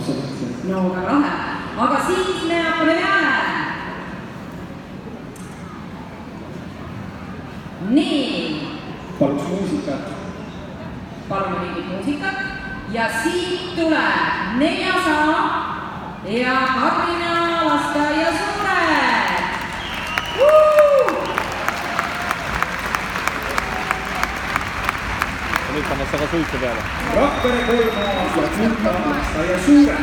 absoluutselt. No väga lahe, aga siis me hakkame peale. Nii. Paluks muusikat. Palume mingit muusikat ja siit tuleb 4. ja Kadrina lasteaia suured. Nüüd pannakse ka suitsu peale. Rakvere 3. ja 10. lasteaia suured.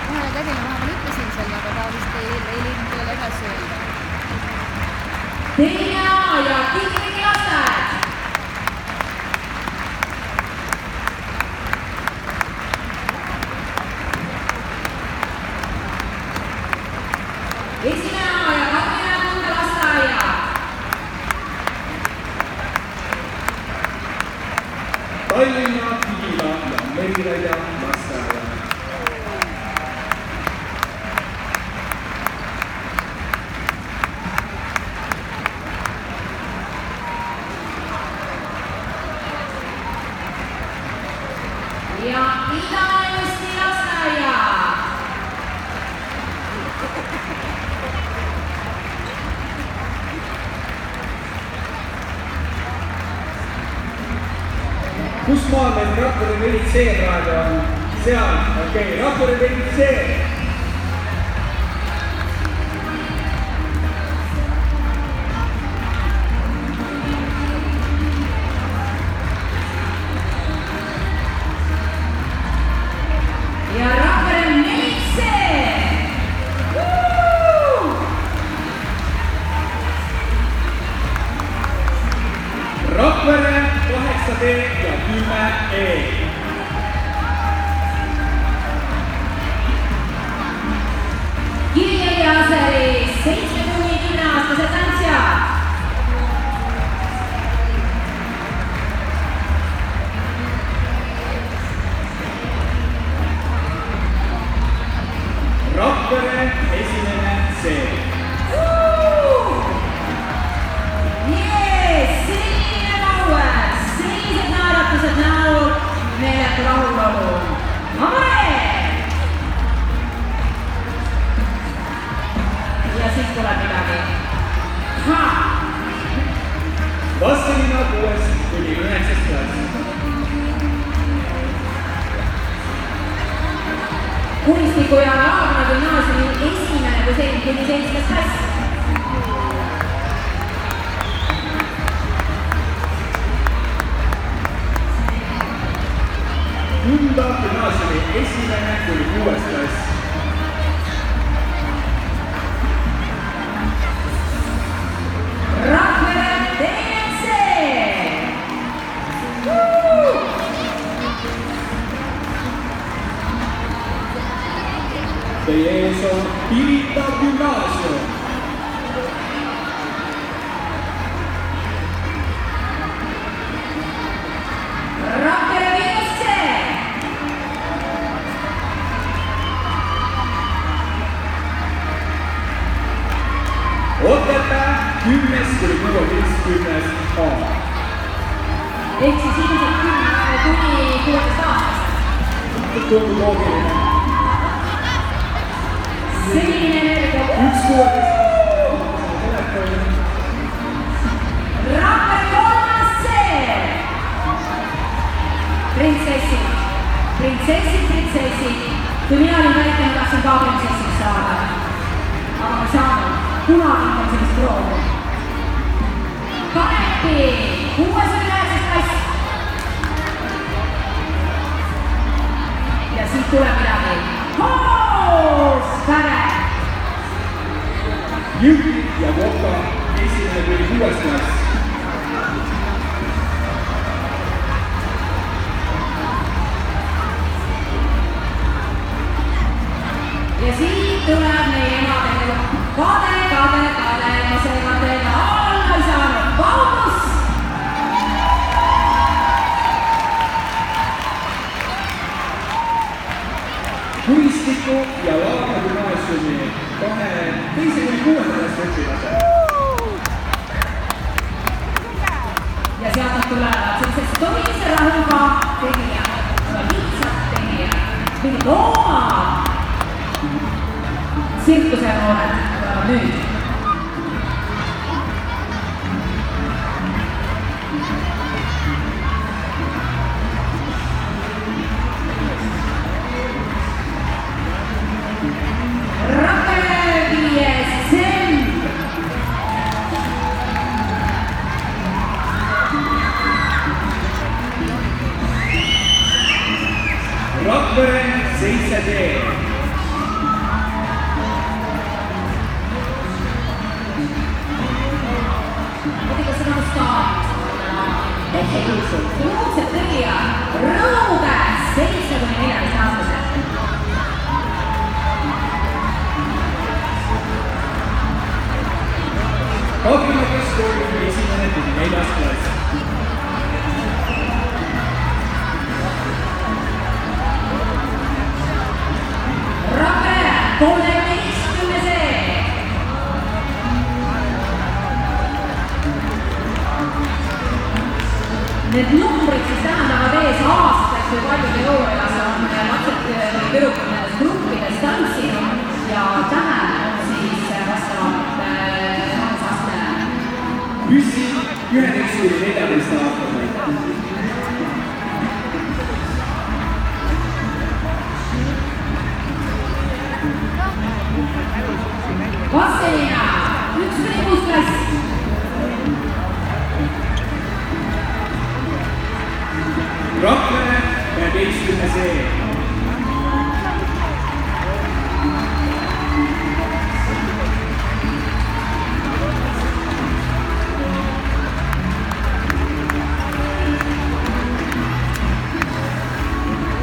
Ühele Kadrina vahepeal ütlesin selle, aga ta vist ei liinud teile edasi öelda. 2. ja Kikiriki lasteaed. Esineja ja Kadrina Kunde lasteaia. Tallinna, Kihila ja Meriväja lasteaia. Ja Ida-Eesti lasteaia. Kus maal meil Rakvere 4C praegu on? Seal, okei, Rakvere 4C. Ja Rakvere 4C. Rakvere 8D ja 10E. Kiviõli Aseri 7–10-aastased tantsijad. Rakvere 1. C. Selline laue, sellised naeratused näol, meeletu rahulolu. Amore! Ja siit tuleb midagi. Vassilina 6–9. klass. Kunstiku ja Laagna gümnaasiumi esimene kui 7–7 klass. Kunda gümnaasiumi 1–6. klass. Rakvere DNC. Teie ees on Pirita gümnaasium. Rakvere VSC. Otepää 10–16. A. Ehk siis ilmselt 10–16 aastast. Tundub loogiline. Selline energia. 1–16. Rakvere 3C. Prinsessid. Kui mina olin väike, ma tahtsin ka printsessiks saada. Aga ma ei saanud. Kunagi on sellist proovi. Kanepi 6–9 klass. Ja siit tuleb midagi. Hoospäre. Jõgi ja Voka 1–6. klass. Ja siit tuleb meie emadele. Kade, ma seega teile alla ei saanud. Paulus! Kunstiku ja Laagna gümnaasiumi 2–6. klassi õpilased. Ja sealt nad tulevad sellised stoilise rahuga tegijad. Lihtsalt tegijad. mingid loomad. tsirkuse noored tulevad nüüd. Rakvere 5. detsember. Rakvere 7D. muidugi seda on staart. absoluutselt tegija Rõuge 7–14-aastased. Kapimakas koolib 1.–4. klass. Rakvere 13. Need numbrid siis tähendavad ees aastaid, kui palju teoorias on lapsed või tüdrukud nendes gruppides tantsinud ja tähe on siis vastavalt vanusastmele. Püssi 11–14 aastaseid. Vasselina 1–6 klass. Rakvere 11.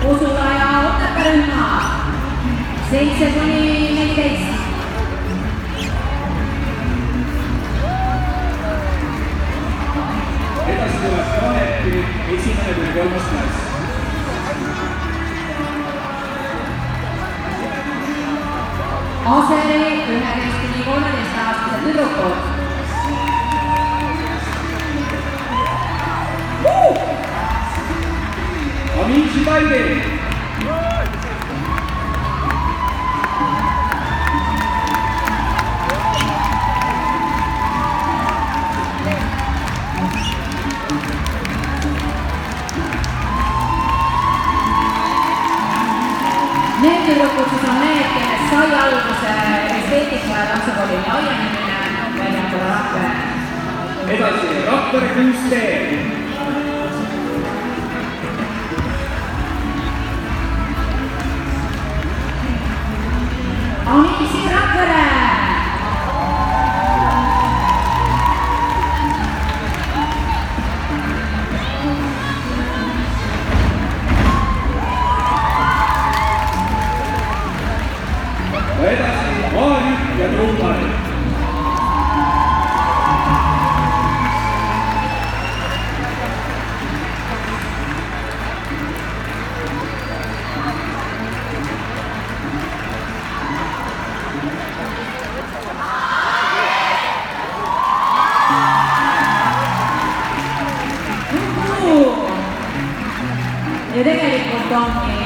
Usula ja Otepää rühma 7–14. Edasi tuleb Kaanepi 1.–3. klass. Aseri 11–13-aastased tüdrukud. Amici Taide. Need tüdrukud siis on need, kellest sai alguse esteetika ja tantsukooli laienemine väljapoole Rakvere. Edasi Rakvere 6D. Amici Rakvere. Edasi Maarjuk ja Trummari. Ja tegelikult ongi